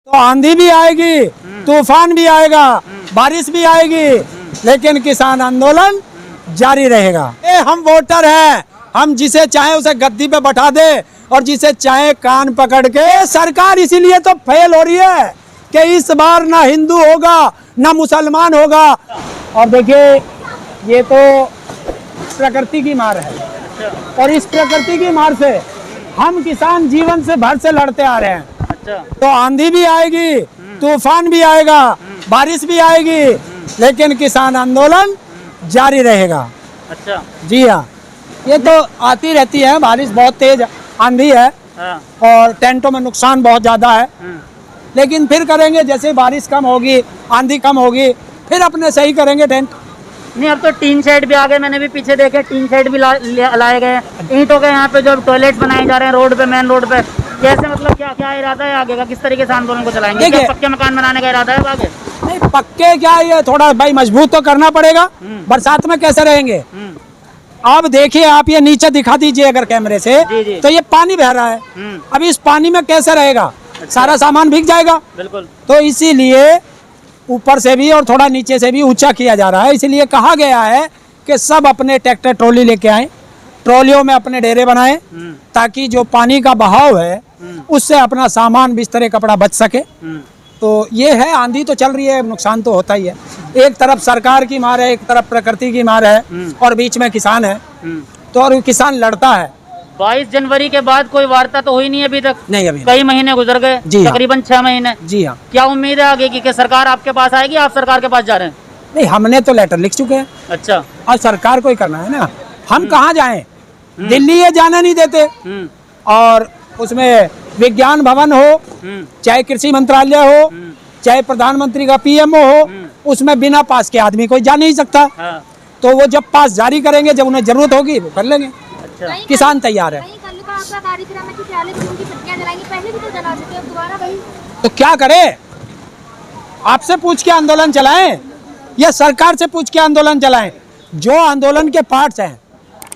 तो आंधी भी आएगी, तूफान भी आएगा, बारिश भी आएगी, लेकिन किसान आंदोलन जारी रहेगा। हम वोटर हैं, हम जिसे चाहे उसे गद्दी पे बैठा दे और जिसे चाहे कान पकड़ के। सरकार इसीलिए तो फेल हो रही है कि इस बार ना हिंदू होगा ना मुसलमान होगा। और देखिए ये तो प्रकृति की मार है और इस प्रकृति की मार से हम किसान जीवन से भर से लड़ते आ रहे हैं। तो आंधी भी आएगी, तूफान भी आएगा, बारिश भी आएगी, लेकिन किसान आंदोलन जारी रहेगा। अच्छा जी हाँ, ये तो आती रहती है, बारिश बहुत तेज आंधी है और टेंटों में नुकसान बहुत ज्यादा है, लेकिन फिर करेंगे जैसे बारिश कम होगी, आंधी कम होगी, फिर अपने सही करेंगे टेंट। नहीं, अब तो टीन शेड भी आ गए, मैंने भी पीछे देखे टीन शेड भी लाए गए। ईंटों के यहाँ पे जो टॉयलेट बनाए जा रहे हैं रोड पे, मेन रोड पे, कैसे मतलब क्या क्या इरादा है आगे का, किस तरीके से आंदोलन को चलाएंगे? क्या पक्के मकान बनाने का इरादा है आगे? नहीं, पक्के क्या, ये थोड़ा भाई मजबूत तो करना पड़ेगा। बरसात में कैसे रहेंगे? अब देखिए आप, ये नीचे दिखा दीजिए अगर कैमरे से, जी। तो ये पानी बह रहा है। अब इस पानी में कैसे रहेगा? सारा सामान भीग जाएगा। बिल्कुल। तो इसीलिए ऊपर से भी और थोड़ा नीचे से भी ऊंचा किया जा रहा है। इसीलिए कहा गया है कि सब अपने ट्रैक्टर ट्रॉली लेके आए, ट्रॉलियों में अपने डेरे बनाए, ताकि जो पानी का बहाव है उससे अपना सामान बिस्तरे कपड़ा बच सके। तो ये है, आंधी तो चल रही है, नुकसान तो होता ही है। एक तरफ सरकार की मार है, एक तरफ प्रकृति की मार है और बीच में किसान है। तो और किसान लड़ता है। 22 जनवरी के बाद कोई वार्ता तो हुई नहीं अभी तक? नहीं, अभी कई महीने गुजर गए, तकरीबन 6 महीने। जी हाँ। क्या उम्मीद है आगे की कि सरकार आपके पास आएगी, आप सरकार के पास जा रहे हैं? नहीं, हमने तो लेटर लिख चुके हैं। अच्छा। और सरकार को ही करना है ना, हम कहाँ जाएं? दिल्ली ये जाने नहीं देते। और उसमें विज्ञान भवन हो, चाहे कृषि मंत्रालय हो, चाहे प्रधानमंत्री का पीएमओ हो, उसमें बिना पास के आदमी कोई जा नहीं सकता। तो वो जब पास जारी करेंगे, जब उन्हें जरूरत होगी वो कर लेंगे। अच्छा। किसान तैयार है। तो क्या करें? आपसे पूछ के आंदोलन चलाएं या सरकार से पूछ के आंदोलन चलाएं? जो आंदोलन के पार्ट्स हैं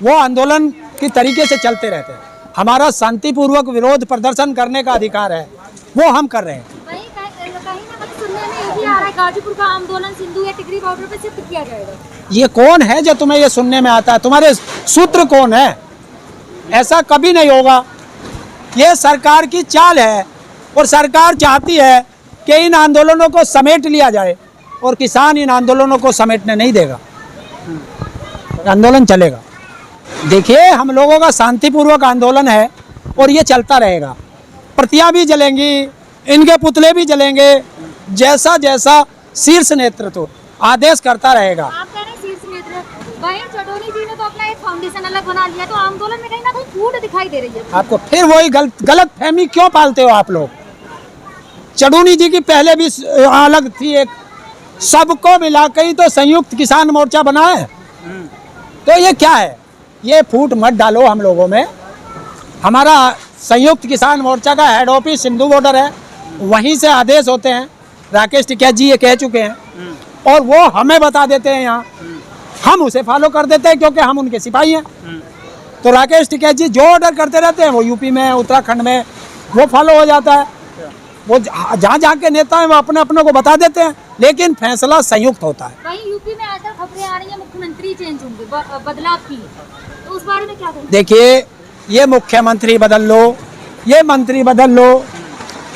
वो आंदोलन की तरीके से चलते रहते हैं। हमारा शांतिपूर्वक विरोध प्रदर्शन करने का अधिकार है, वो हम कर रहे हैं। गाजीपुर का आंदोलन सिंधु या टिकरी बॉर्डर पे शिफ्ट किया जाएगा। ये कौन है जो तुम्हें ये सुनने में आता है? तुम्हारे सूत्र कौन है? ऐसा कभी नहीं होगा। ये सरकार की चाल है और सरकार चाहती है कि इन आंदोलनों को समेट लिया जाए और किसान इन आंदोलनों को समेटने नहीं देगा। आंदोलन चलेगा। देखिए, हम लोगों का शांतिपूर्वक आंदोलन है और ये चलता रहेगा। प्रतियां भी जलेंगी, इनके पुतले भी जलेंगे, जैसा जैसा शीर्ष नेतृत्व आदेश करता रहेगा। आप कह रहे हैं शीर्ष नेतृत्व, वहीं चटोनी जी ने तो अपना एक फाउंडेशन अलग बना लिया, तो आंदोलन में कहीं ना कहीं फूट दिखाई दे रही है आपको। फिर वही गलत फहमी क्यों पालते हो आप लोग? चटोनी जी की पहले भी अलग थी एक, सबको मिलाकर ही तो संयुक्त किसान मोर्चा बना है। तो ये क्या है? ये फूट मत डालो हम लोगों में। हमारा संयुक्त किसान मोर्चा का हेड ऑफिस सिंधु बॉर्डर है, वहीं से आदेश होते हैं। राकेश टिकैत जी ये कह चुके हैं और वो हमें बता देते हैं यहाँ, हम उसे फॉलो कर देते हैं क्योंकि हम उनके सिपाही हैं। तो राकेश टिकैत जी जो ऑर्डर करते रहते हैं वो यूपी में, उत्तराखंड में वो फॉलो हो जाता है। वो जहाँ जहाँ के नेता हैं वो अपने अपने को बता देते हैं, लेकिन फैसला संयुक्त होता है। वहीं यूपी में आजकल खबरें आ रही है मुख्यमंत्री चेंज होंगे, बदलाव की, तो उस बारे में क्या कहेंगे? देखिए, ये मुख्यमंत्री बदल लो, ये मंत्री बदल लो,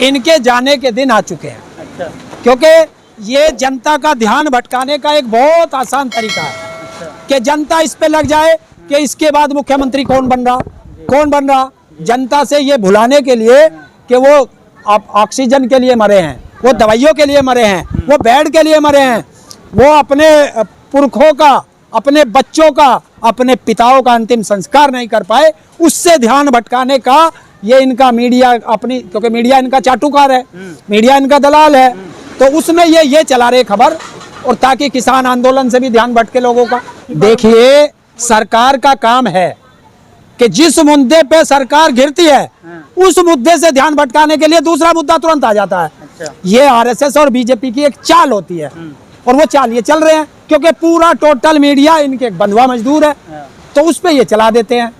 इनके जाने के दिन आ चुके हैं। अच्छा। क्योंकि ये जनता का ध्यान भटकाने का एक बहुत आसान तरीका है। अच्छा। कि जनता इस पे लग जाए कि इसके बाद मुख्यमंत्री कौन बन रहा। जनता से ये भुलाने के लिए कि वो ऑक्सीजन के लिए मरे हैं, वो दवाइयों के लिए मरे हैं, वो बेड के लिए मरे हैं, वो अपने पुरखों का, अपने बच्चों का, अपने पिताओं का अंतिम संस्कार नहीं कर पाए, उससे ध्यान भटकाने का ये इनका मीडिया अपनी, क्योंकि मीडिया इनका चाटुकार है, मीडिया इनका दलाल है, तो उसमें ये चला रहे खबर, और ताकि किसान आंदोलन से भी ध्यान भटके लोगों का। देखिए, सरकार का काम है कि जिस मुद्दे पे सरकार घिरती है उस मुद्दे से ध्यान भटकाने के लिए दूसरा मुद्दा तुरंत आ जाता है। अच्छा। ये आरएसएस और बीजेपी की एक चाल होती है और वो चाल ये चल रहे हैं क्योंकि पूरा टोटल मीडिया इनके बंधुआ मजदूर है, तो उस पे ये चला देते हैं।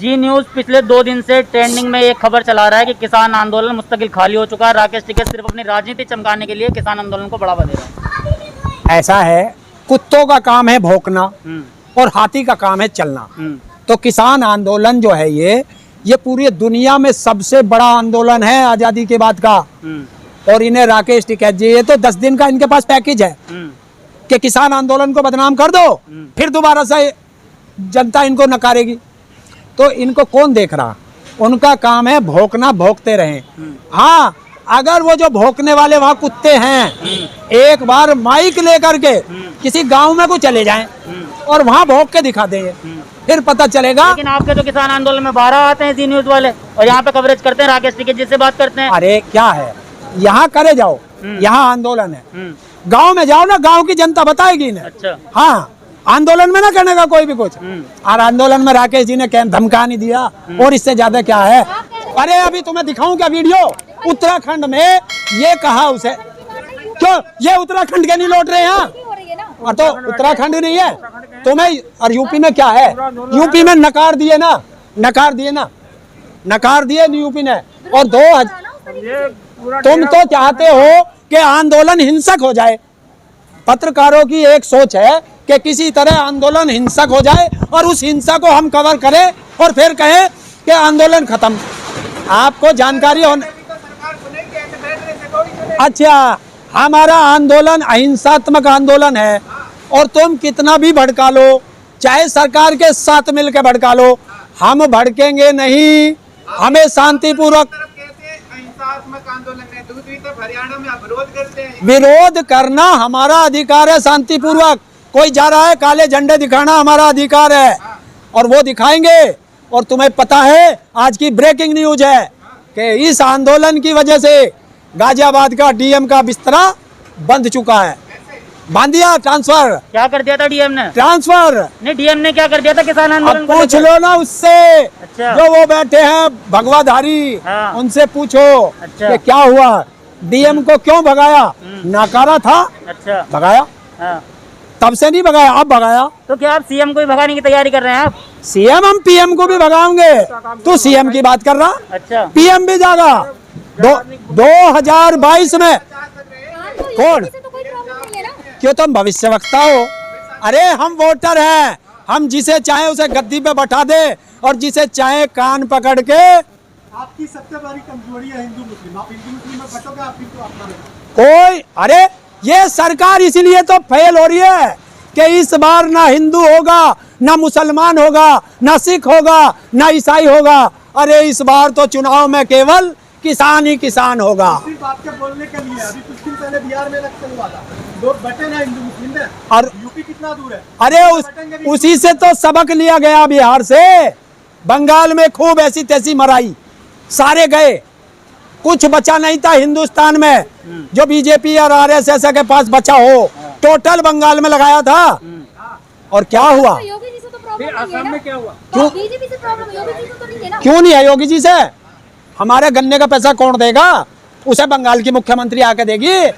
जी न्यूज पिछले 2 दिन से ट्रेंडिंग में एक खबर चला रहा है कि किसान आंदोलन मुस्तकिल खाली हो चुका है। राकेश टिकैत सिर्फ अपनी राजनीति चमकाने के लिए किसान आंदोलन को बढ़ावा दे रहा है। ऐसा है, कुत्तों का काम है भौंकना और हाथी का काम है चलना। तो किसान आंदोलन जो है ये पूरी दुनिया में सबसे बड़ा आंदोलन है आजादी के बाद का। और इन्हें राकेश टिकैत जी, ये तो 10 दिन का इनके पास पैकेज है कि किसान आंदोलन को बदनाम कर दो, फिर दोबारा से जनता इनको नकारेगी। तो इनको कौन देख रहा? उनका काम है भौंकना, भौंकते रहें। हाँ, अगर वो जो भौंकने वाले वहाँ कुत्ते हैं, एक बार माइक लेकर के किसी गांव में को चले जाएं और वहाँ भौंक के दिखा दें, फिर पता चलेगा। लेकिन आपके तो किसान आंदोलन में 12 आते हैं जी न्यूज वाले और यहाँ पे कवरेज करते हैं, राकेश टिकैत जी से बात करते हैं। अरे क्या है, यहाँ करे जाओ, यहाँ आंदोलन है। गांव में जाओ ना, गांव की जनता बताएगी इन्हें। अच्छा। हाँ, आंदोलन में ना करने का कोई भी कुछ। और आंदोलन में राकेश जी ने धमका नहीं दिया, और इससे ज्यादा क्या है। अरे अभी तुम्हें दिखाऊं क्या वीडियो, उत्तराखंड में ये कहा उसे, क्यों ये उत्तराखंड के नहीं लौट रहे यहाँ? और तो उत्तराखंड नहीं है तुम्हें, और यूपी में क्या है, यूपी में नकार दिए ना, नकार दिए यूपी ने। और तुम तो चाहते हो कि आंदोलन हिंसक हो जाए। पत्रकारों की एक सोच है कि किसी तरह आंदोलन हिंसक हो जाए और उस हिंसा को हम कवर करें और फिर कहें कि आंदोलन खत्म। आपको जानकारी होने, अच्छा, हमारा आंदोलन अहिंसात्मक आंदोलन है और तुम कितना भी भड़का लो, चाहे सरकार के साथ मिलकर भड़का लो, हम भड़केंगे नहीं। हमें शांतिपूर्वक आंदोलन है, दूसरी तरफ हरियाणा में आप विरोध करते हैं। विरोध करना हमारा अधिकार है, शांतिपूर्वक। कोई जा रहा है काले झंडे दिखाना, हमारा अधिकार है और वो दिखाएंगे। और तुम्हें पता है, आज की ब्रेकिंग न्यूज है कि इस आंदोलन की वजह से गाजियाबाद का डीएम का बिस्तरा बंद चुका है। बांध दिया, ट्रांसफर। क्या कर दिया था डीएम ने? ट्रांसफर नहीं, डीएम ने क्या कर दिया था किसान आंदोलन को? पूछ लो ना उससे। अच्छा। जो वो बैठे हैं भगवाधारी, हाँ। उनसे पूछो। अच्छा। कि क्या हुआ, डीएम को क्यों भगाया? नकारा था, अच्छा, भगाया। हाँ। तब से नहीं भगाया, अब भगाया। तो क्या आप सीएम को भी भगाने की तैयारी कर रहे हैं आप? सीएम, हम पीएम को भी भगाएंगे। तू सीएम की बात कर रहा, अच्छा, पीएम भी जागा। 2022 में कौन? क्यों तुम भविष्यवक्ता हो? अरे हम वोटर हैं, हम जिसे चाहे उसे गद्दी पे बैठा दे और जिसे चाहे कान पकड़ के। आपकी सबसे बड़ी कमजोरी है हिंदू मुस्लिम, आप हिंदू मुस्लिम में बटोगे, आप हिंदू आप कोई, अरे ये सरकार इसीलिए तो फेल हो रही है कि इस बार ना हिंदू होगा, ना मुसलमान होगा, ना सिख होगा, ना ईसाई होगा। अरे इस बार तो चुनाव में केवल किसान ही किसान होगा। सिर्फ आपके बोलने के लिए अभी कुछ दिन पहले बिहार में इलेक्शन हुआ था, लोग बटे ना हिंदू मुस्लिम में। और यूपी कितना दूर है? अरे उसी से तो सबक लिया गया बिहार से। बंगाल में खूब ऐसी तैसी मराई, सारे गए, कुछ बचा नहीं था हिंदुस्तान में जो बीजेपी और आरएसएस के पास बचा हो। टोटल बंगाल में लगाया था। और क्या हुआ? योगी जी से तो प्रॉब्लम नहीं है असम ना? में क्या हुआ? क्यों? बीजेपी से प्रॉब्लम, योगी जी से तो नहीं है ना? क्यों नहीं है योगी जी से? हमारे गन्ने का पैसा कौन देगा? उसे बंगाल की मुख्यमंत्री आके देगी।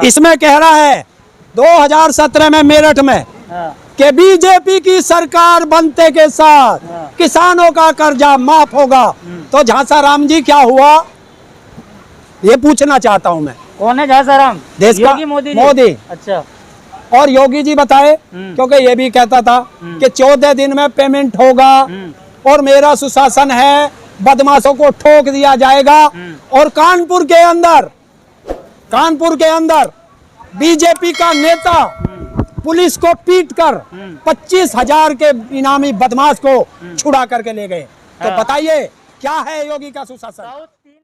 इसमें कह रहा है 2017 में मेरठ में कि बीजेपी की सरकार बनते के साथ किसानों का कर्जा माफ होगा। तो झांसाराम जी क्या हुआ, ये पूछना चाहता हूं मैं। कौन है झांसाराम? देश का योगी मोदी जी? मोदी। अच्छा। और योगी जी बताए, क्योंकि ये भी कहता था कि 14 दिन में पेमेंट होगा और मेरा सुशासन है, बदमाशों को ठोक दिया जाएगा। और कानपुर के अंदर बीजेपी का नेता पुलिस को पीट कर 25,000 के इनामी बदमाश को छुड़ा करके ले गए। तो बताइए क्या है योगी का सुशासन?